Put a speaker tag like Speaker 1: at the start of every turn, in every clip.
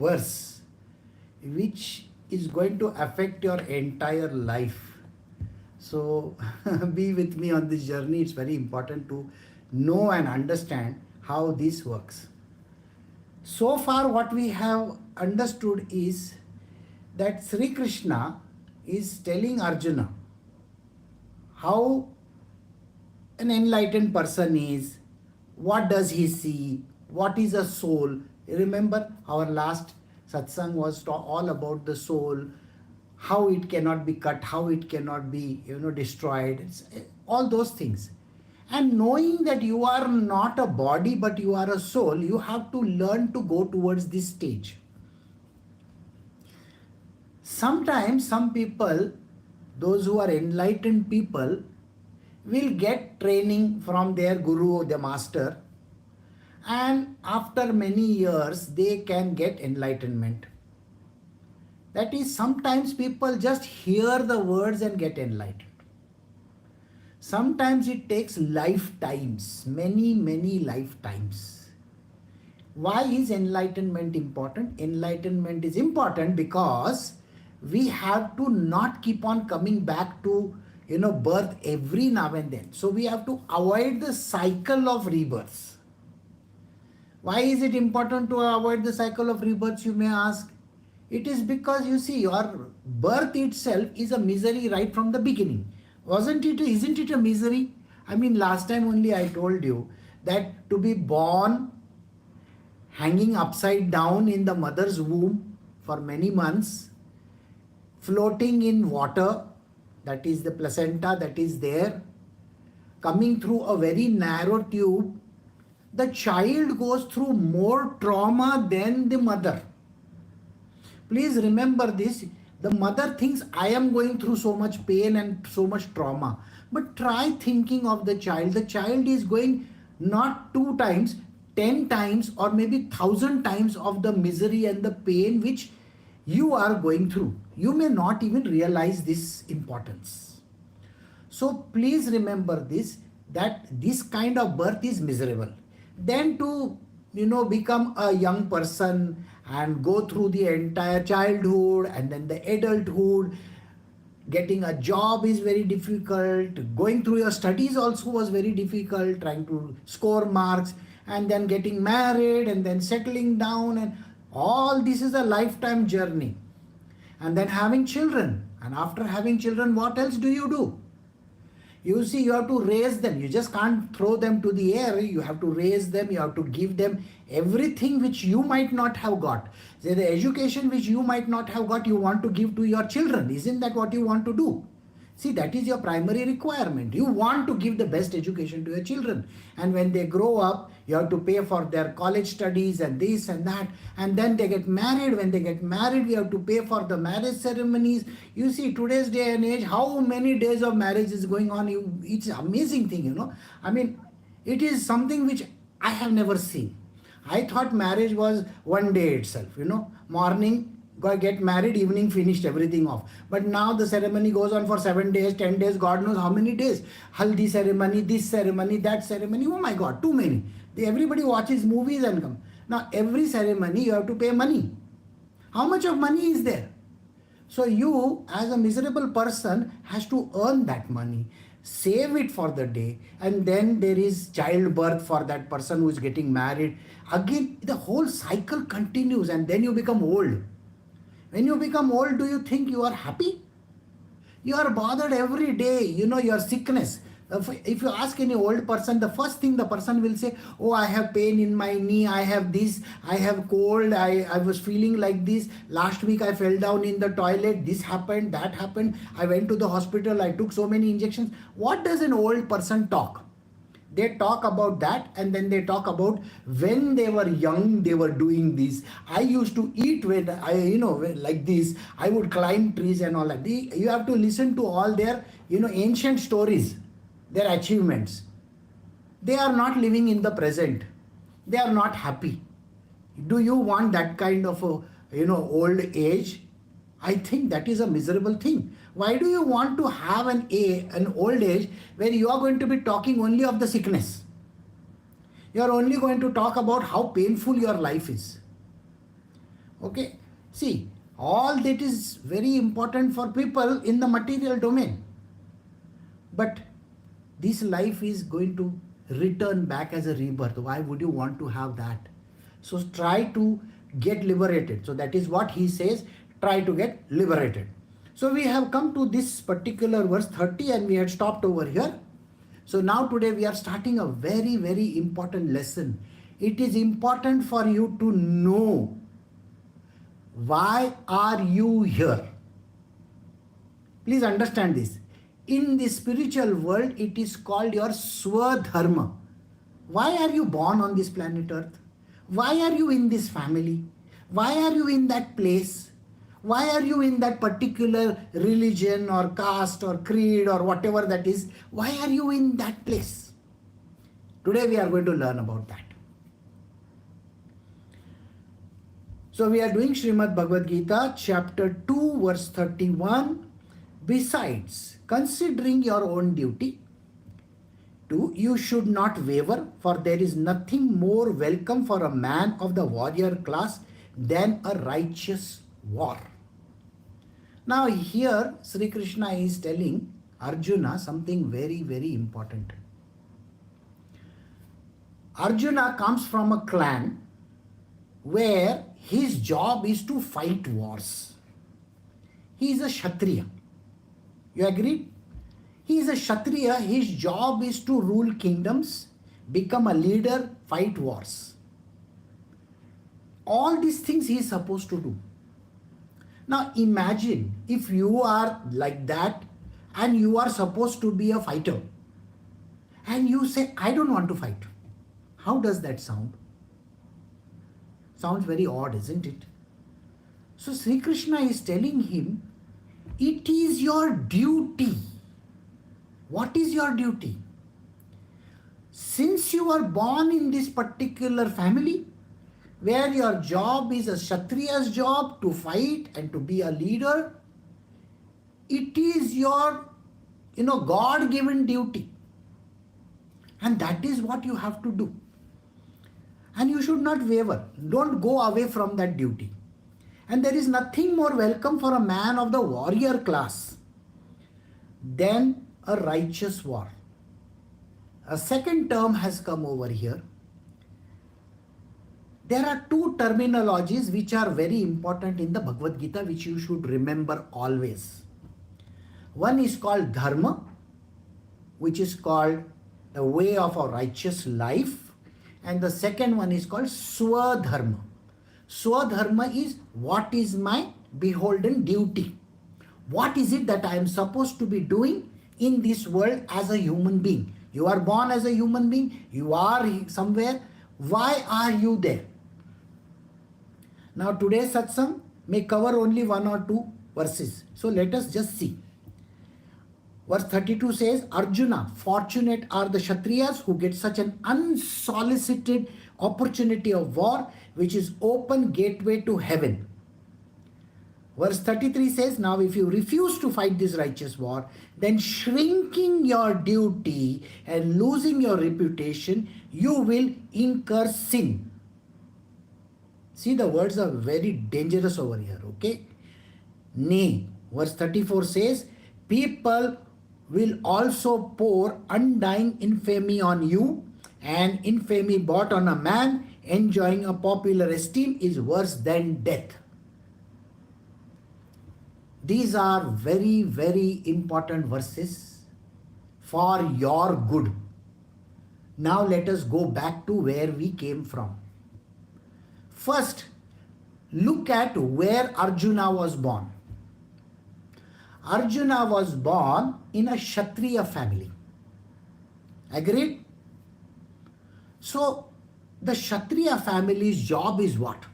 Speaker 1: verse which is going to affect your entire life. So be with me on this journey. It's very important to know and understand how this works. So far, what we have understood is that Sri Krishna is telling Arjuna how an enlightened person is, what does he see, what is a soul. Remember, our last satsang was all about the soul, how it cannot be cut, how it cannot be destroyed, all those things. And knowing that you are not a body but you are a soul, you have to learn to go towards this stage. Sometimes some people, those who are enlightened people, will get training from their guru or the master, and after many years they can get enlightenment. That is, sometimes people just hear the words and get enlightened. Sometimes it takes lifetimes, many lifetimes. Why is enlightenment important? Enlightenment is important because we have to not keep on coming back to birth every now and then. So we have to avoid the cycle of rebirths. Why is it important to avoid the cycle of rebirths, you may ask? It is because, you see, your birth itself is a misery right from the beginning. Isn't it a misery? I mean, last time only I told you that to be born hanging upside down in the mother's womb for many months, floating in water, that is the placenta that is there, coming through a very narrow tube, the child goes through more trauma than the mother. Please remember this. The mother thinks, I am going through so much pain and so much trauma. But try thinking of the child. The child is going not 2 times, 10 times, or maybe 1,000 times of the misery and the pain which you are going through. You may not even realize this importance. So please remember this, that this kind of birth is miserable. Then to become a young person and go through the entire childhood and then the adulthood, getting a job is very difficult, going through your studies also was very difficult, trying to score marks, and then getting married and then settling down, and all this is a lifetime journey. And then having children, and after having children, what else do? You see, you have to raise them. You just can't throw them to the air. You have to raise them. You have to give them everything which you might not have got. Say the education which you might not have got, you want to give to your children. Isn't that what you want to do? See, that is your primary requirement. You want to give the best education to your children. And when they grow up, you have to pay for their college studies and this and that. And then they get married. When they get married, we have to pay for the marriage ceremonies. You see, today's day and age, how many days of marriage is going on? It's an amazing thing, I mean, it is something which I have never seen. I thought marriage was one day itself, morning, get married, evening finished, everything off. But now the ceremony goes on for 7 days, 10 days, God knows how many days. Haldi ceremony, this ceremony, that ceremony. Oh my God, too many. Everybody watches movies and come. Now every ceremony you have to pay money. How much of money is there? So you as a miserable person has to earn that money, save it for the day, and then there is childbirth for that person who is getting married. Again, the whole cycle continues, and then you become old. When you become old, do you think you are happy? You are bothered every day, your sickness. If you ask any old person, the first thing the person will say, oh, I have pain in my knee, I have this, I have cold, I was feeling like this, last week I fell down in the toilet, this happened, that happened, I went to the hospital, I took so many injections. What does an old person talk? They talk about that, and then they talk about when they were young, they were doing this. I used to eat when like this. I would climb trees and all that. You have to listen to all their, ancient stories, their achievements. They are not living in the present. They are not happy. Do you want that kind of old age? I think that is a miserable thing. Why do you want to have an old age where you are going to be talking only of the sickness? You are only going to talk about how painful your life is. Okay. See, all that is very important for people in the material domain. But this life is going to return back as a rebirth. Why would you want to have that? So try to get liberated. So that is what he says, try to get liberated. So we have come to this particular verse 30 and we had stopped over here. So now today we are starting a very, very important lesson. It is important for you to know why are you here. Please understand this. In the spiritual world, it is called your Swadharma. Why are you born on this planet Earth? Why are you in this family? Why are you in that place? Why are you in that particular religion or caste or creed or whatever that is? Why are you in that place? Today we are going to learn about that. So we are doing Srimad Bhagavad Gita chapter 2 verse 31. Besides, considering your own duty, 2. You should not waver, for there is nothing more welcome for a man of the warrior class than a righteous war. Now here Shri Krishna is telling Arjuna something very, very important. Arjuna comes from a clan where his job is to fight wars. He is a Kshatriya. You agree? He is a Kshatriya. His job is to rule kingdoms, become a leader, fight wars. All these things he is supposed to do. Now imagine if you are like that and you are supposed to be a fighter and you say, I don't want to fight. How does that sound? Sounds very odd, isn't it? So Sri Krishna is telling him, it is your duty. What is your duty? Since you are born in this particular family, where your job is a Kshatriya's job to fight and to be a leader, it is your, God-given duty. And that is what you have to do. And you should not waver. Don't go away from that duty. And there is nothing more welcome for a man of the warrior class than a righteous war. A second term has come over here. There are two terminologies which are very important in the Bhagavad Gita, which you should remember always. One is called Dharma, which is called the way of a righteous life. And the second one is called Swadharma. Swadharma is what is my beholden duty. What is it that I am supposed to be doing in this world as a human being? You are born as a human being. You are somewhere. Why are you there? Now today's satsang may cover only one or two verses. So let us just see. Verse 32 says, Arjuna, fortunate are the Kshatriyas who get such an unsolicited opportunity of war, which is open gateway to heaven. Verse 33 says, now if you refuse to fight this righteous war, then shrinking your duty and losing your reputation, you will incur sin. See, the words are very dangerous over here, okay? Nay, verse 34 says, people will also pour undying infamy on you, and infamy brought on a man enjoying a popular esteem is worse than death. These are very, very important verses for your good. Now let us go back to where we came from. First, look at where Arjuna was born. Arjuna was born in a Kshatriya family. Agreed? So, the Kshatriya family's job is what?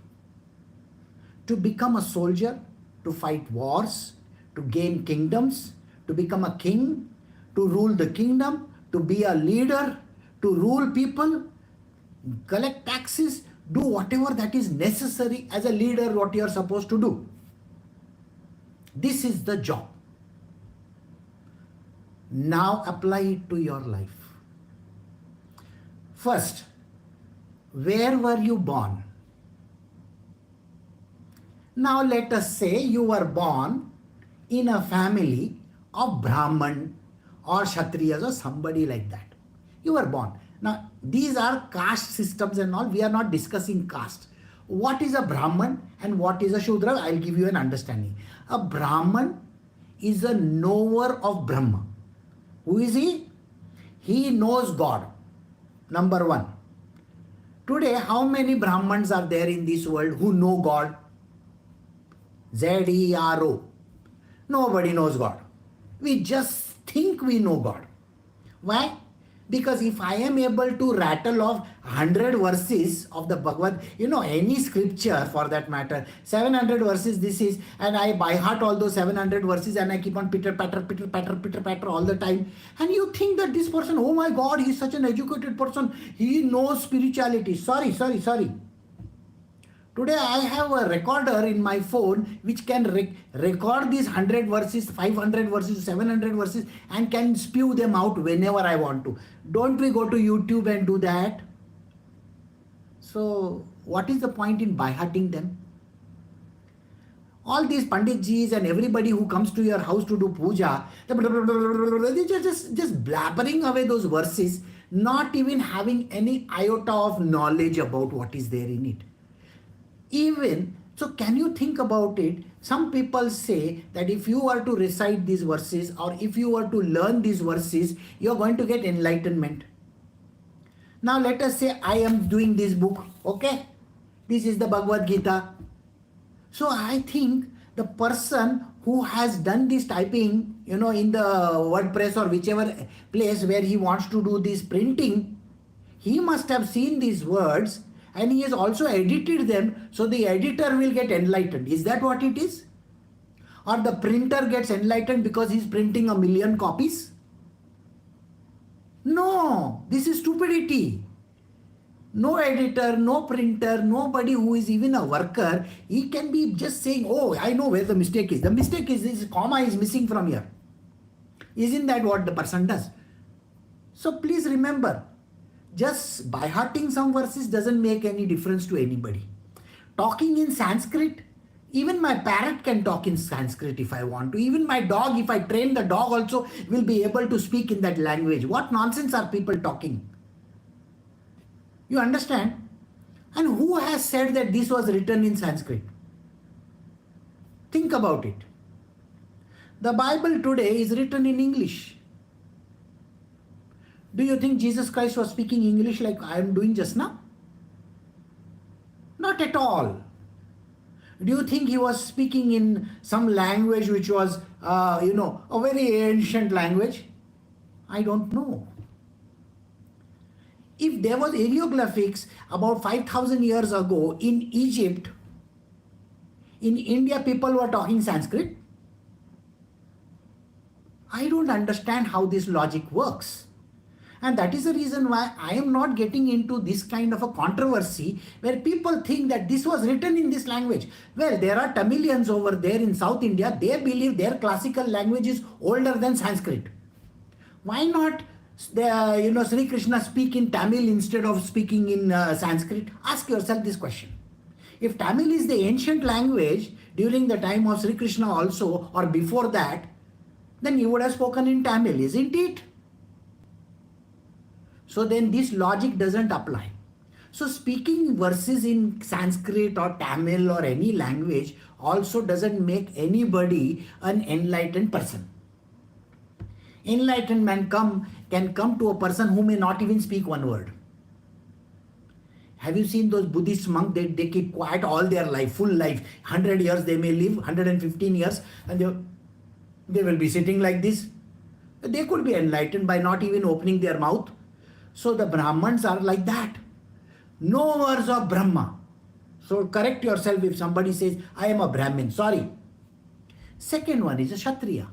Speaker 1: To become a soldier, to fight wars, to gain kingdoms, to become a king, to rule the kingdom, to be a leader, to rule people, collect taxes, do whatever that is necessary as a leader, what you are supposed to do. This is the job. Now apply it to your life. First, where were you born? Now let us say you were born in a family of Brahman or Kshatriyas or somebody like that. You were born. Now these are caste systems and all. We are not discussing caste. What is a Brahman and what is a Shudra? I'll give you an understanding. A Brahman is a knower of Brahma. Who is he? He knows God. Number one. Today, how many Brahmans are there in this world who know God? Z-E-R-O. Nobody knows God. We just think we know God. Why? Because if I am able to rattle off 100 verses of the Bhagavad, any scripture for that matter, 700 verses this is, and I by heart all those 700 verses and I keep on pitter patter all the time. And you think that this person, oh my God, he's such an educated person. He knows spirituality. Sorry. Today I have a recorder in my phone which can record these 100 verses, 500 verses, 700 verses and can spew them out whenever I want to. Don't we go to YouTube and do that? So what is the point in by-hearting them? All these Panditjis and everybody who comes to your house to do puja, they're just blabbering away those verses, not even having any iota of knowledge about what is there in it. So can you think about it? Some people say that if you were to recite these verses or if you were to learn these verses, you're going to get enlightenment. Now let us say I am doing this book, okay? This is the Bhagavad Gita. So I think the person who has done this typing, in the WordPress or whichever place where he wants to do this printing, he must have seen these words and he has also edited them, so the editor will get enlightened. Is that what it is? Or the printer gets enlightened because he's printing 1,000,000 copies? No, this is stupidity. No editor, no printer, nobody who is even a worker, he can be just saying, oh, I know where the mistake is. The mistake is this comma is missing from here. Isn't that what the person does? So please remember, just by hearting some verses doesn't make any difference to anybody. Talking in Sanskrit, even my parrot can talk in Sanskrit if I want to. Even my dog, if I train the dog also, will be able to speak in that language. What nonsense are people talking? You understand? And who has said that this was written in Sanskrit? Think about it. The Bible today is written in English. Do you think Jesus Christ was speaking English like I am doing just now? Not at all. Do you think he was speaking in some language which was, a very ancient language? I don't know. If there was hieroglyphics about 5,000 years ago in Egypt, in India people were talking Sanskrit. I don't understand how this logic works. And that is the reason why I am not getting into this kind of a controversy where people think that this was written in this language. Well, there are Tamilians over there in South India. They believe their classical language is older than Sanskrit. Why not Shri Krishna speak in Tamil instead of speaking in Sanskrit? Ask yourself this question. If Tamil is the ancient language during the time of Shri Krishna also or before that, then he would have spoken in Tamil, isn't it? So then this logic doesn't apply. So speaking verses in Sanskrit or Tamil or any language also doesn't make anybody an enlightened person. Enlightenment can come to a person who may not even speak one word. Have you seen those Buddhist monks? They keep quiet all their life, full life. 100 years they may live, 115 years, and they will be sitting like this. They could be enlightened by not even opening their mouth. So the Brahmans are like that. Knowers of Brahma. So correct yourself if somebody says, I am a Brahmin. Sorry. Second one is a Kshatriya.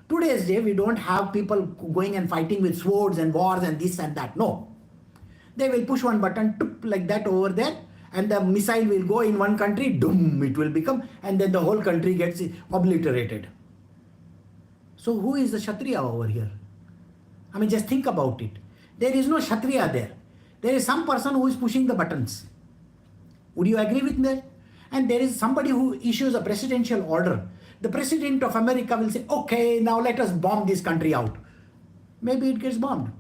Speaker 1: Today's day, we don't have people going and fighting with swords and wars and this and that. No. They will push one button like that over there and the missile will go in one country, doom, it will become, and then the whole country gets obliterated. So who is the Kshatriya over here? I mean, just think about it. There is no Kshatriya there. There is some person who is pushing the buttons. Would you agree with me? and there is somebody who issues a presidential order, the president of America will say, okay, now let us bomb this country out. Maybe it gets bombed.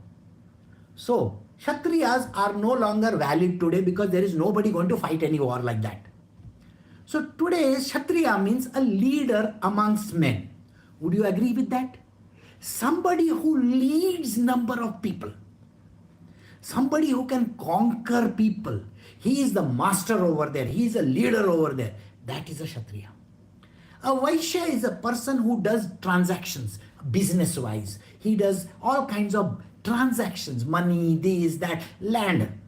Speaker 1: So, Kshatriyas are no longer valid today because there is nobody going to fight any war like that. So, today Kshatriya means a leader amongst men. Would you agree with that? Somebody who leads number of people. Somebody who can conquer people. He is the master over there. He is a leader over there. That is a Kshatriya. A Vaishya is a person who does transactions business-wise. He does all kinds of transactions, money, this, that, land.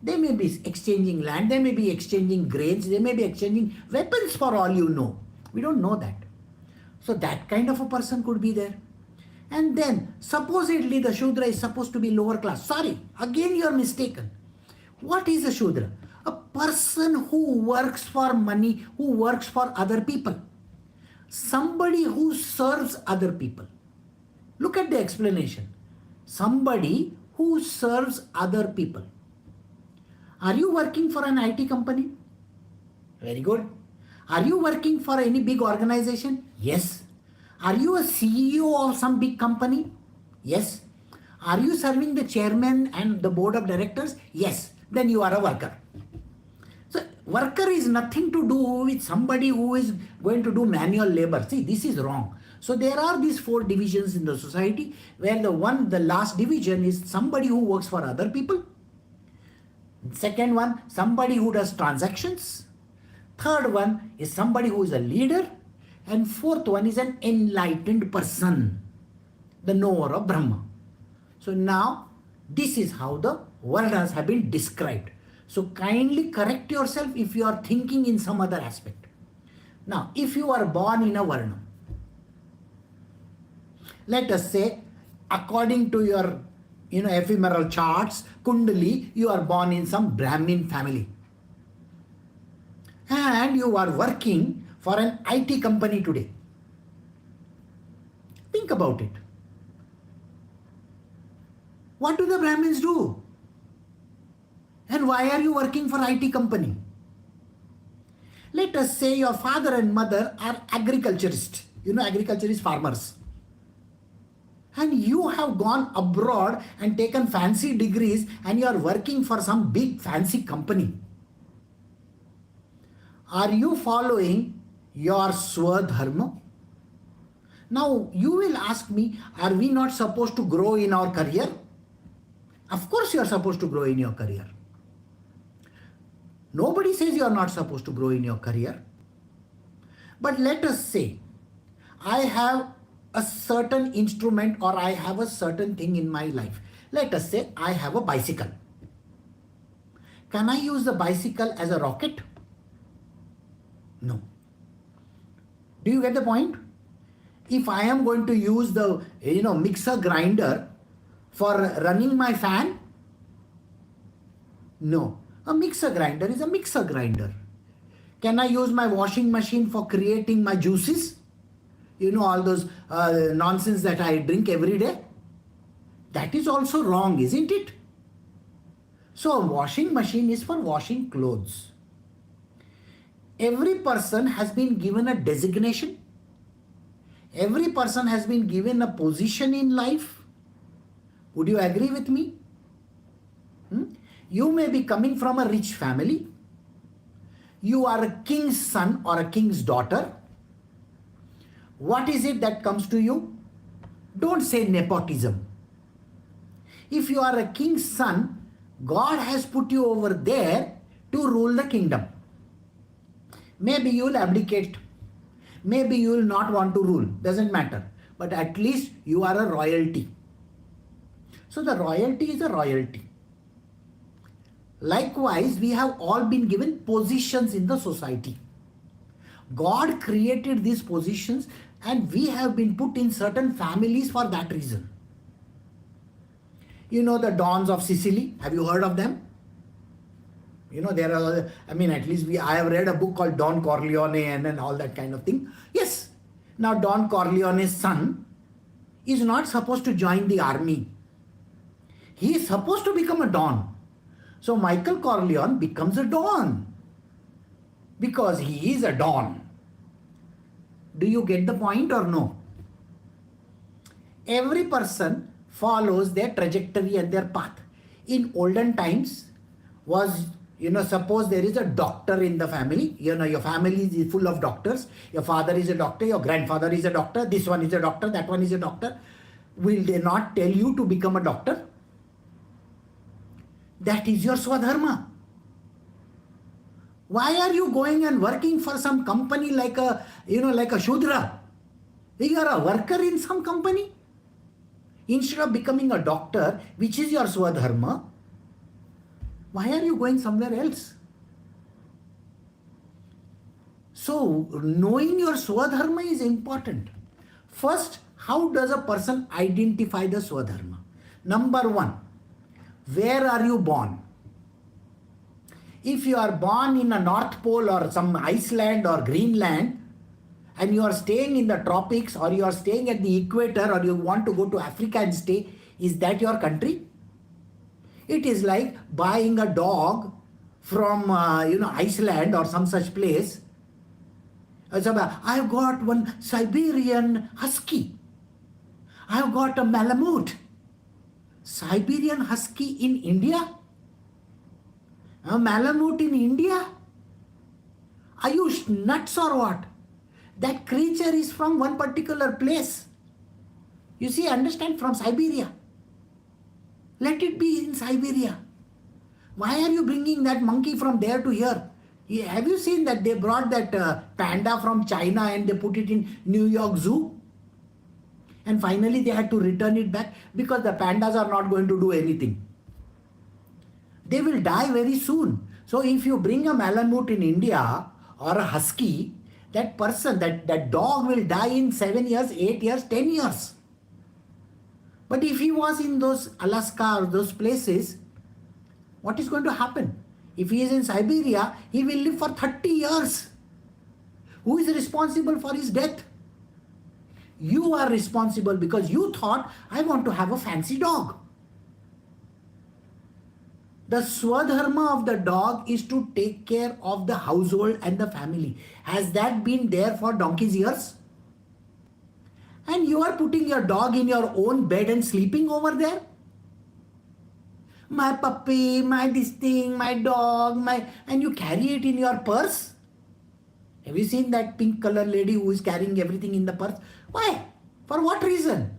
Speaker 1: They may be exchanging land, they may be exchanging grains, they may be exchanging weapons for all you know. We don't know that. So that kind of a person could be there. And then supposedly the Shudra is supposed to be lower class. Sorry, again you are mistaken. What is a Shudra? A person who works for money, who works for other people. Somebody who serves other people. Look at the explanation. Somebody who serves other people. Are you working for an IT company? Very good. Are you working for any big organization? Yes. Are you a CEO of some big company? Yes. Are you serving the chairman and the board of directors? Yes. Then you are a worker. So, worker is nothing to do with somebody who is going to do manual labor. See, this is wrong. So, there are these 4 divisions in the society where the last division is somebody who works for other people. Second one, somebody who does transactions. Third one is somebody who is a leader. And fourth one is an enlightened person, the knower of Brahma. So now, this is how the Varnas have been described. So kindly correct yourself if you are thinking in some other aspect. Now, if you are born in a Varna, let us say, according to your ephemeral charts, Kundali, you are born in some Brahmin family. And you are working for an IT company today. Think about it. What do the Brahmins do? And why are you working for IT company? Let us say your father and mother are agriculturists. Agriculture is farmers. And you have gone abroad and taken fancy degrees and you are working for some big fancy company. Are you following your Swadharma? Now you will ask me, are we not supposed to grow in our career? Of course you are supposed to grow in your career. Nobody says you are not supposed to grow in your career. But let us say, I have a certain instrument or I have a certain thing in my life. Let us say I have a bicycle. Can I use the bicycle as a rocket? No. Do you get the point? If I am going to use the mixer grinder for running my fan, no. A mixer grinder is a mixer grinder. Can I use my washing machine for creating my juices? All those nonsense that I drink every day. That is also wrong, isn't it? So a washing machine is for washing clothes. Every person has been given a designation. Every person has been given a position in life. Would you agree with me? You may be coming from a rich family. You are a king's son or a king's daughter. What is it that comes to you? Don't say nepotism. If you are a king's son, God has put you over there to rule the kingdom. Maybe you will abdicate. Maybe you will not want to rule. Doesn't matter. But at least you are a royalty. So the royalty is a royalty. Likewise, we have all been given positions in the society. God created these positions and we have been put in certain families for that reason. The Dons of Sicily. Have you heard of them? There are, at least I have read a book called Don Corleone and all that kind of thing. Yes. Now, Don Corleone's son is not supposed to join the army. He is supposed to become a Don. So, Michael Corleone becomes a Don. because he is a don. Do you get the point or no? Every person follows their trajectory and their path. In olden times was, suppose there is a doctor in the family, your family is full of doctors, your father is a doctor, your grandfather is a doctor, this one is a doctor, that one is a doctor. Will they not tell you to become a doctor? That is your Swadharma. Why are you going and working for some company like a Shudra? You are a worker in some company. Instead of becoming a doctor, which is your Swadharma, why are you going somewhere else? So, knowing your Swadharma is important. First, how does a person identify the Swadharma? Number one, where are you born? If you are born in a North Pole or some Iceland or Greenland, and you are staying in the tropics, or you are staying at the equator, or you want to go to Africa and stay, is that your country? It is like buying a dog from Iceland or some such place. I've got one Siberian Husky. I've got a Malamute. Siberian Husky in India? A Malamute in India? Are you nuts or what? That creature is from one particular place. You see, understand, from Siberia. Let it be in Siberia. Why are you bringing that monkey from there to here? Have you seen that they brought that panda from China and they put it in New York Zoo? And finally they had to return it back because the pandas are not going to do anything. They will die very soon. So if you bring a Malamute in India or a Husky, that person, that dog will die in 7 years, 8 years, 10 years. But if he was in those Alaska or those places, what is going to happen? If he is in Siberia, he will live for 30 years. Who is responsible for his death? You are responsible because you thought, I want to have a fancy dog. The Swadharma of the dog is to take care of the household and the family. Has that been there for donkey's years? And you are putting your dog in your own bed and sleeping over there? My puppy, my this thing, my dog, and you carry it in your purse? Have you seen that pink color lady who is carrying everything in the purse? Why? For what reason?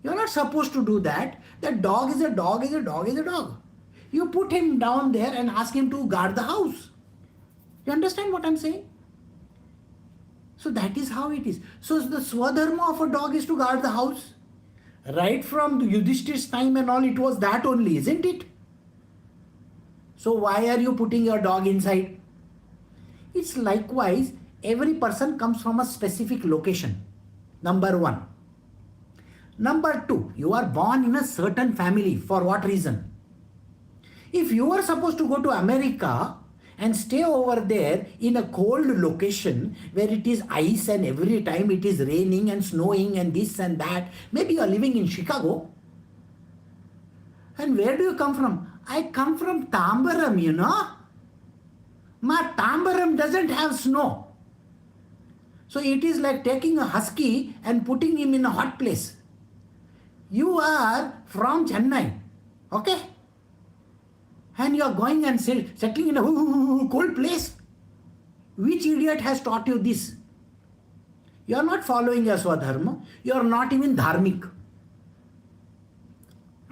Speaker 1: You are not supposed to do that. That dog is a dog, is a dog, is a dog. You put him down there and ask him to guard the house. You understand what I'm saying? So that is how it is. So the Swadharma of a dog is to guard the house. Right from Yudhishthir's time and all, it was that only, isn't it? So why are you putting your dog inside? It's likewise, every person comes from a specific location. Number one. Number two, you are born in a certain family. For what reason? If you are supposed to go to America and stay over there in a cold location where it is ice and every time it is raining and snowing and this and that, maybe you are living in Chicago. And where do you come from? I come from Tambaram, you know. My Tambaram doesn't have snow. So it is like taking a husky and putting him in a hot place. You are from Chennai, okay? And you are going and settling in a cold place. Which idiot has taught you this? You are not following your Swadharma. You are not even dharmic.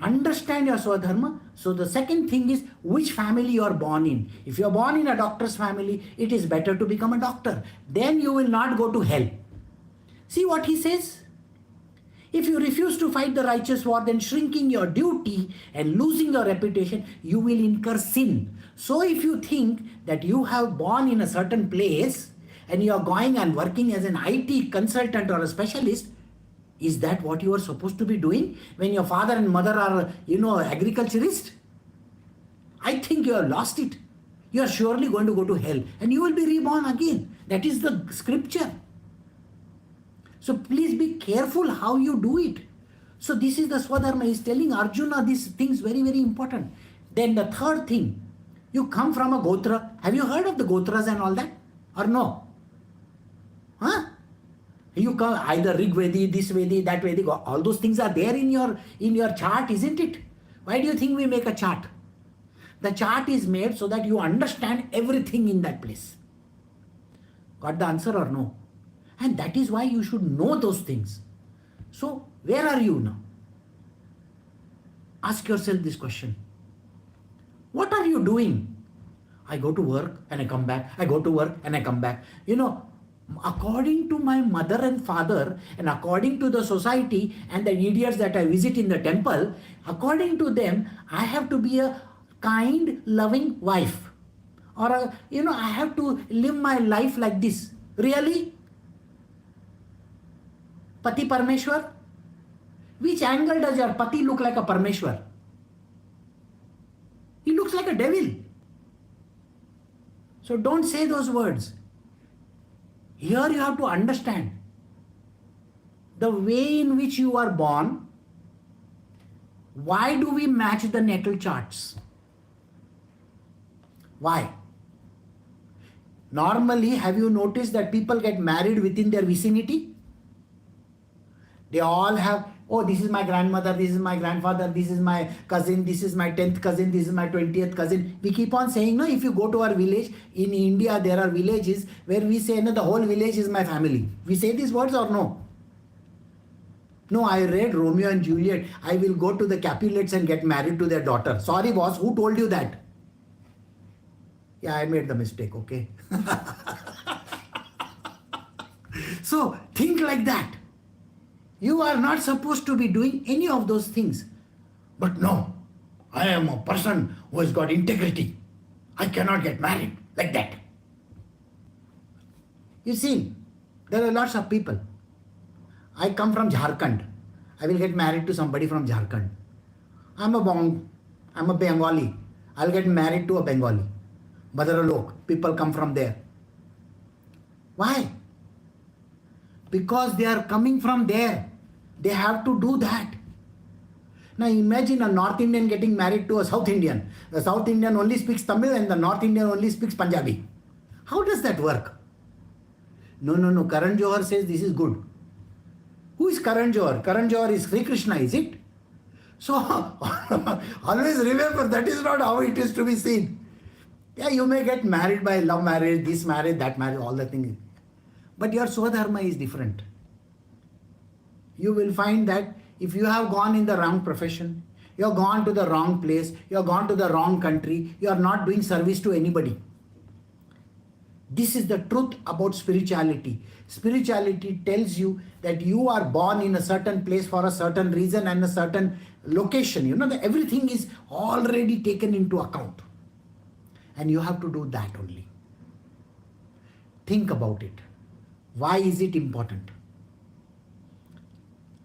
Speaker 1: Understand your Swadharma. So the second thing is which family you are born in. If you are born in a doctor's family, it is better to become a doctor. Then you will not go to hell. See what he says? If you refuse to fight the righteous war, then shrinking your duty and losing your reputation, you will incur sin. So if you think that you have born in a certain place and you are going and working as an IT consultant or a specialist, is that what you are supposed to be doing when your father and mother are, agriculturists? I think you have lost it. You are surely going to go to hell and you will be reborn again. That is the scripture. So please be careful how you do it. So this is the Swadharma. He is telling Arjuna these things very, very important. Then the third thing You come from a Gotra. Have you heard of the Gotras and all that? Or no? Huh? You come either Rig Vedi, this Vedi, that Vedi. All those things are there in your chart, isn't it? Why do you think we make a chart? The chart is made so that you understand everything in that place. Got the answer or no? And that is why you should know those things. So, where are you now? Ask yourself this question. What are you doing? I go to work and I come back. I go to work and I come back. According to my mother and father and according to the society and the idiots that I visit in the temple, according to them, I have to be a kind, loving wife. Or, I have to live my life like this. Really? Pati Parmeshwar? Which angle does your Pati look like a Parmeshwar? He looks like a devil. So don't say those words. Here you have to understand the way in which you are born. Why do we match the natal charts? Why? Normally, have you noticed that people get married within their vicinity? They all have, oh, this is my grandmother, this is my grandfather, this is my cousin, this is my 10th cousin, this is my 20th cousin. We keep on saying, no, if you go to our village, in India, there are villages where we say, no, the whole village is my family. We say these words or no? No, I read Romeo and Juliet. I will go to the Capulets and get married to their daughter. Sorry, boss, who told you that? Yeah, I made the mistake, okay? So, think like that. You are not supposed to be doing any of those things. But no, I am a person who has got integrity. I cannot get married like that. You see, there are lots of people. I come from Jharkhand. I will get married to somebody from Jharkhand. I'm a Bengali. I'll get married to a Bengali. Badaralok, people come from there. Why? Because they are coming from there. They have to do that. Now imagine a North Indian getting married to a South Indian. The South Indian only speaks Tamil and the North Indian only speaks Punjabi. How does that work? No. Karan Johar says this is good. Who is Karan Johar? Karan Johar is Shri Krishna, is it? So always remember that is not how it is to be seen. Yeah, you may get married by love marriage, this marriage, that marriage, all the things. But your Swadharma is different. You will find that if you have gone in the wrong profession, you have gone to the wrong place, you have gone to the wrong country, you are not doing service to anybody. This is the truth about spirituality. Spirituality tells you that you are born in a certain place for a certain reason and a certain location. That everything is already taken into account. And you have to do that only. Think about it. Why is it important?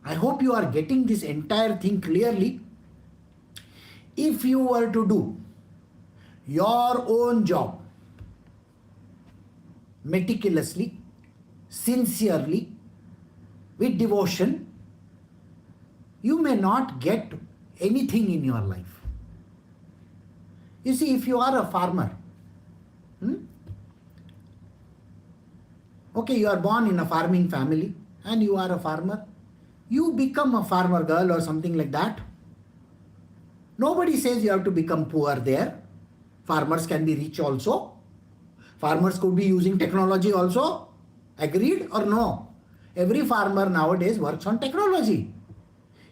Speaker 1: I hope you are getting this entire thing clearly. If you were to do your own job meticulously, sincerely, with devotion, you may not get anything in your life. You see, if you are a farmer, okay, you are born in a farming family and you are a farmer, you become a farmer girl or something like that. Nobody says you have to become poor there. Farmers can be rich also. Farmers could be using technology also. Agreed or no? Every farmer nowadays works on technology.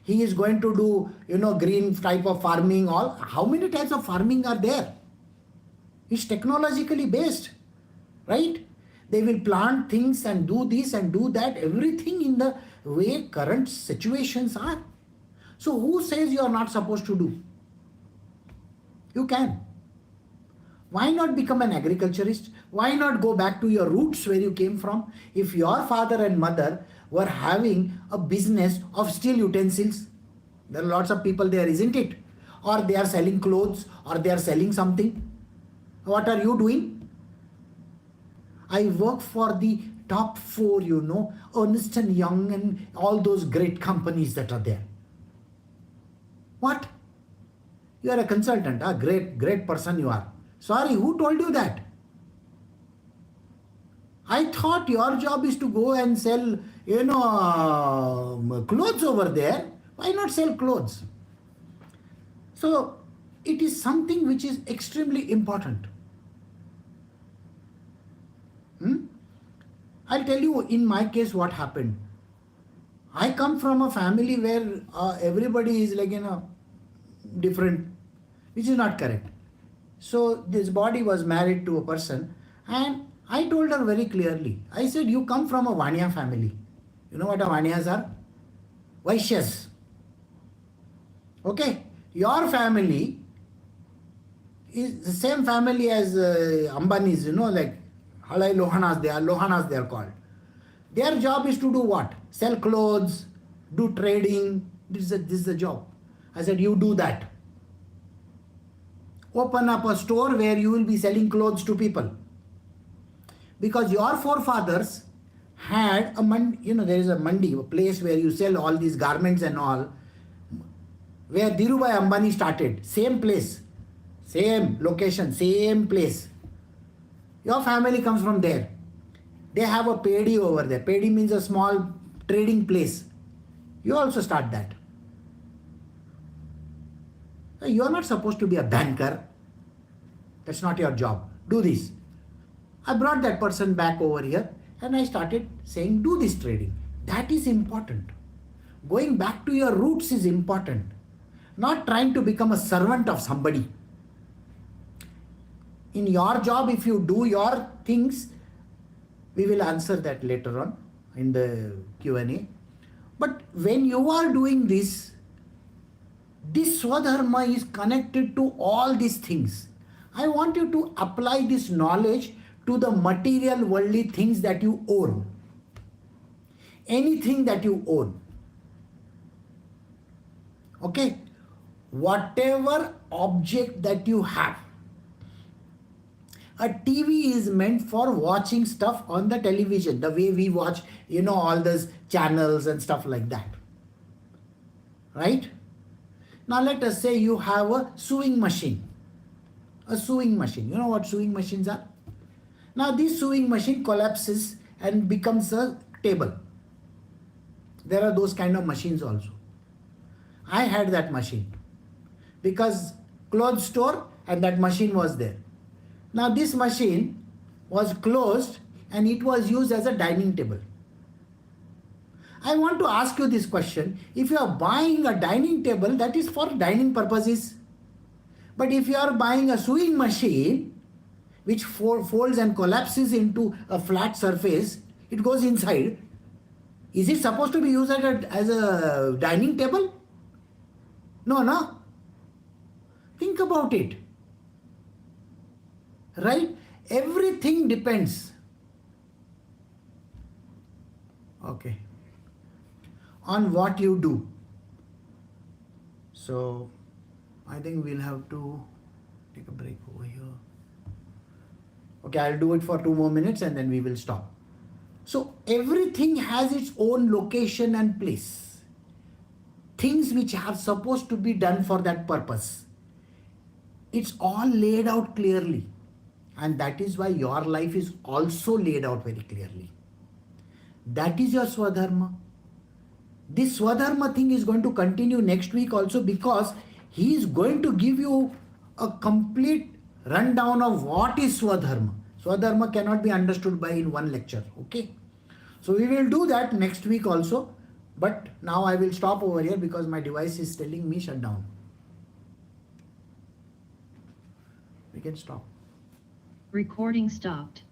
Speaker 1: He is going to do, green type of farming, all. How many types of farming are there? It's technologically based, right? They will plant things and do this and do that, everything in the way current situations are. So who says you are not supposed to do? You can. Why not become an agriculturist? Why not go back to your roots where you came from? If your father and mother were having a business of steel utensils, there are lots of people there, isn't it? Or they are selling clothes, or they are selling something. What are you doing? I work for the top 4, Ernst & Young and all those great companies that are there. What? You are a consultant, great person you are. Sorry, who told you that? I thought your job is to go and sell, clothes over there. Why not sell clothes? So, it is something which is extremely important. I'll tell you in my case what happened. I come from a family where everybody is like, different, which is not correct. So this body was married to a person, and I told her very clearly. I said, you come from a Vanya family. You know what a Vanyas are? Vaishyas. Okay? Your family is the same family as Ambani's, like Halai Lohanas, they are called. Their job is to do what? Sell clothes, do trading. This is the job. I said, you do that. Open up a store where you will be selling clothes to people. Because your forefathers had a mandi, there is a mandi, a place where you sell all these garments and all, where Dhirubhai Ambani started. Same place, same location, same place. Your family comes from there. They have a pedi over there. Pedi means a small trading place. You also start that. You are not supposed to be a banker. That's not your job. Do this. I brought that person back over here and I started saying, do this trading. That is important. Going back to your roots is important. Not trying to become a servant of somebody. In your job, if you do your things, we will answer that later on in the Q&A. But when you are doing this Swadharma is connected to all these things. I want you to apply this knowledge to the material worldly things that you own. Anything that you own. Okay? Whatever object that you have. A TV is meant for watching stuff on the television, the way we watch, all those channels and stuff like that. Right? Now let us say you have a sewing machine. A sewing machine. You know what sewing machines are? Now this sewing machine collapses and becomes a table. There are those kind of machines also. I had that machine. Because clothes store and that machine was there. Now this machine was closed and it was used as a dining table. I want to ask you this question. If you are buying a dining table, that is for dining purposes. But if you are buying a sewing machine, which folds and collapses into a flat surface, it goes inside. Is it supposed to be used as a dining table? No. Think about it. Right? Everything depends. Okay. On what you do. So, I think we'll have to take a break over here. Okay, I'll do it for 2 more minutes and then we will stop. So, everything has its own location and place. Things which are supposed to be done for that purpose. It's all laid out clearly. And that is why your life is also laid out very clearly. That is your Swadharma. This Swadharma thing is going to continue next week also, because he is going to give you a complete rundown of what is Swadharma. Swadharma cannot be understood by in one lecture. Okay. So we will do that next week also. But now I will stop over here because my device is telling me shut down. We can stop.
Speaker 2: Recording stopped.